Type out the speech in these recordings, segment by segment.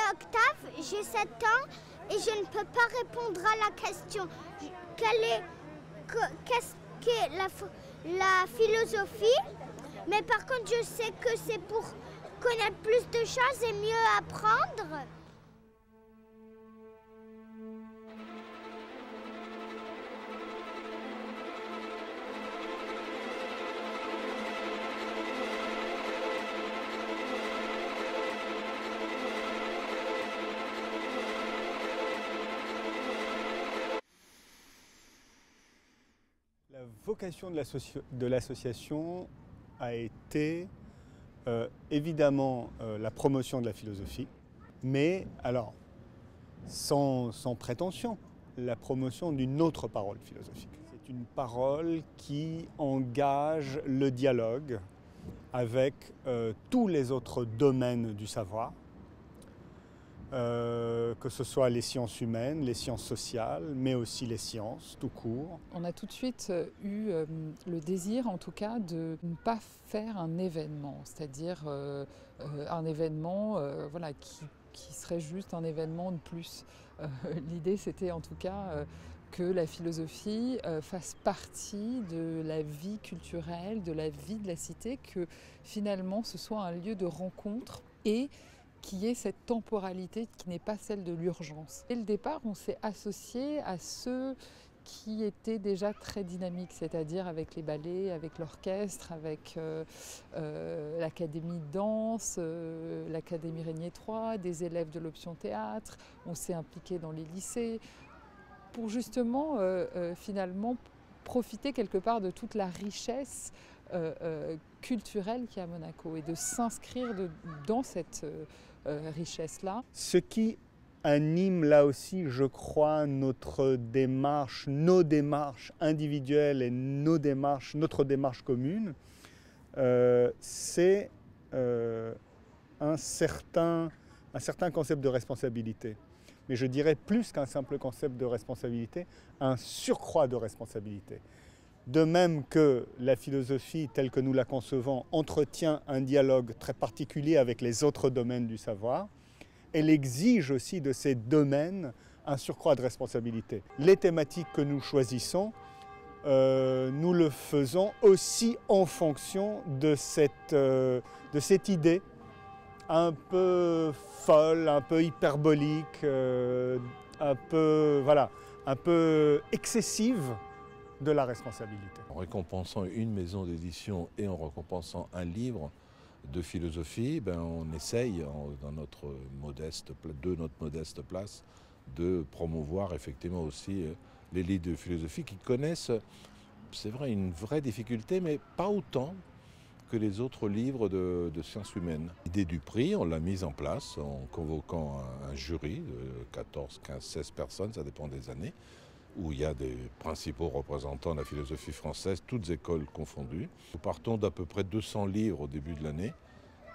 Octave, j'ai 7 ans et je ne peux pas répondre à la question. Qu'est-ce qu'est la philosophie? Mais par contre, je sais que c'est pour connaître plus de choses et mieux apprendre. La vocation de l'association a été évidemment la promotion de la philosophie, mais alors sans prétention, la promotion d'une autre parole philosophique. C'est une parole qui engage le dialogue avec tous les autres domaines du savoir, que ce soit les sciences humaines, les sciences sociales, mais aussi les sciences tout court. On a tout de suite eu le désir, en tout cas, de ne pas faire un événement, c'est-à-dire un événement voilà, qui serait juste un événement de plus. L'idée, c'était en tout cas que la philosophie fasse partie de la vie culturelle, de la vie de la cité, que finalement ce soit un lieu de rencontre et qui est cette temporalité qui n'est pas celle de l'urgence. Dès le départ, on s'est associé à ceux qui étaient déjà très dynamiques, c'est-à-dire avec les ballets, avec l'orchestre, avec l'académie de danse, l'académie Régnier III, des élèves de l'option théâtre. On s'est impliqué dans les lycées pour justement, finalement, profiter quelque part de toute la richesse culturelle qu'il y a à Monaco et de s'inscrire dans cette richesse-là. Ce qui anime là aussi, je crois, notre démarche, nos démarches individuelles et notre démarche commune, c'est un certain concept de responsabilité. Mais je dirais plus qu'un simple concept de responsabilité, un surcroît de responsabilité. De même que la philosophie, telle que nous la concevons, entretient un dialogue très particulier avec les autres domaines du savoir, elle exige aussi de ces domaines un surcroît de responsabilité. Les thématiques que nous choisissons, nous le faisons aussi en fonction de cette idée un peu folle, un peu hyperbolique, un peu excessive de la responsabilité. En récompensant une maison d'édition et en récompensant un livre de philosophie, on essaye, de notre modeste place, de promouvoir effectivement aussi les livres de philosophie qui connaissent, c'est vrai, une vraie difficulté, mais pas autant que les autres livres de sciences humaines. L'idée du prix, on l'a mise en place en convoquant un jury de 14, 15, 16 personnes, ça dépend des années, où il y a des principaux représentants de la philosophie française, toutes écoles confondues. Nous partons d'à peu près 200 livres au début de l'année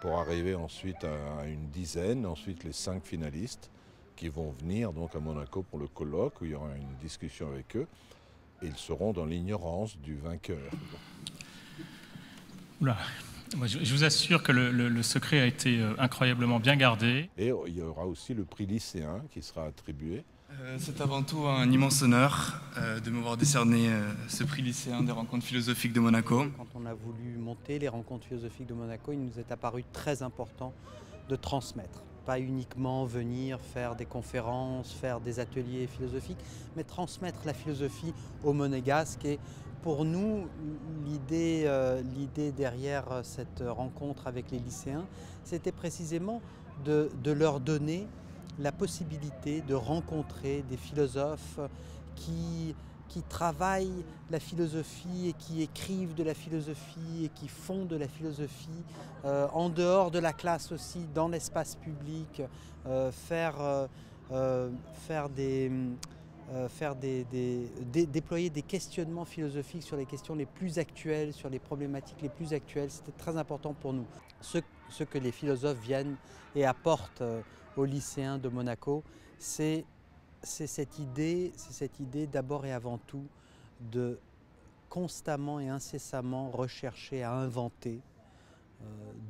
pour arriver ensuite à une dizaine, ensuite les 5 finalistes qui vont venir donc à Monaco pour le colloque où il y aura une discussion avec eux et ils seront dans l'ignorance du vainqueur. Oula. Je vous assure que le secret a été incroyablement bien gardé. Et il y aura aussi le prix lycéen qui sera attribué. C'est avant tout un immense honneur de me voir décerner ce prix lycéen des rencontres philosophiques de Monaco. Quand on a voulu monter les rencontres philosophiques de Monaco, il nous est apparu très important de transmettre. Pas uniquement venir faire des conférences, faire des ateliers philosophiques, mais transmettre la philosophie aux Monégasques. Et pour nous, l'idée derrière cette rencontre avec les lycéens, c'était précisément de leur donner la possibilité de rencontrer des philosophes qui travaillent la philosophie et qui écrivent de la philosophie et qui font de la philosophie en dehors de la classe aussi, dans l'espace public, déployer des questionnements philosophiques sur les questions les plus actuelles, sur les problématiques les plus actuelles. C'était très important pour nous. Ce que les philosophes viennent et apportent aux lycéens de Monaco, c'est cette idée d'abord et avant tout de constamment et incessamment rechercher à inventer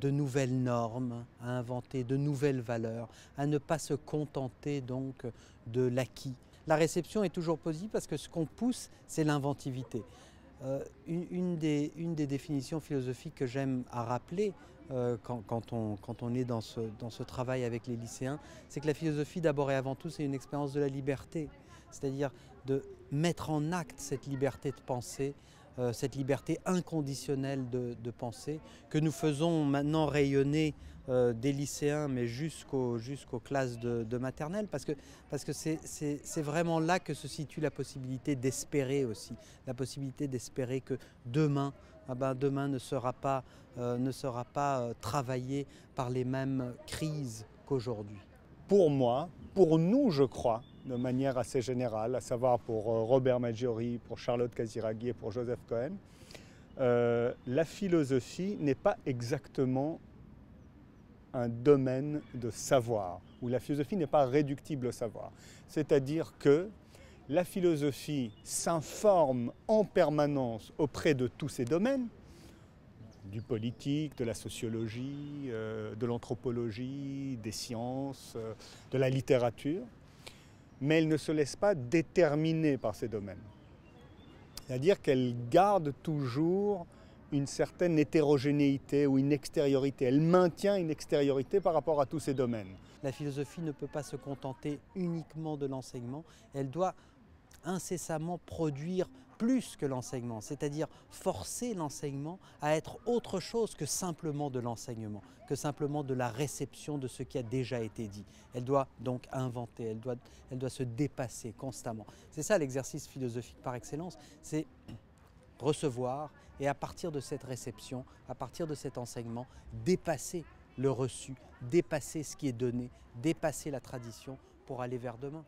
de nouvelles normes, à inventer de nouvelles valeurs, à ne pas se contenter donc de l'acquis. La réception est toujours positive parce que ce qu'on pousse, c'est l'inventivité. Une des définitions philosophiques que j'aime à rappeler quand on est dans ce travail avec les lycéens, c'est que la philosophie, d'abord et avant tout, c'est une expérience de la liberté. C'est-à-dire de mettre en acte cette liberté de penser, cette liberté inconditionnelle de penser, que nous faisons maintenant rayonner des lycéens, mais jusqu'aux classes de maternelle, parce que c'est vraiment là que se situe la possibilité d'espérer aussi, la possibilité d'espérer que demain, demain ne sera pas travaillé par les mêmes crises qu'aujourd'hui. Pour moi, pour nous, je crois, de manière assez générale, à savoir pour Robert Maggiori, pour Charlotte Casiraghi et pour Joseph Cohen, la philosophie n'est pas exactement un domaine de savoir, où la philosophie n'est pas réductible au savoir. C'est-à-dire que la philosophie s'informe en permanence auprès de tous ces domaines, du politique, de la sociologie, de l'anthropologie, des sciences, de la littérature, mais elle ne se laisse pas déterminer par ces domaines. C'est-à-dire qu'elle garde toujours une certaine hétérogénéité ou une extériorité. Elle maintient une extériorité par rapport à tous ces domaines. La philosophie ne peut pas se contenter uniquement de l'enseignement, elle doit incessamment produire plus que l'enseignement, c'est-à-dire forcer l'enseignement à être autre chose que simplement de l'enseignement, que simplement de la réception de ce qui a déjà été dit. Elle doit donc inventer, elle doit se dépasser constamment. C'est ça l'exercice philosophique par excellence, c'est recevoir et à partir de cette réception, à partir de cet enseignement, dépasser le reçu, dépasser ce qui est donné, dépasser la tradition pour aller vers demain.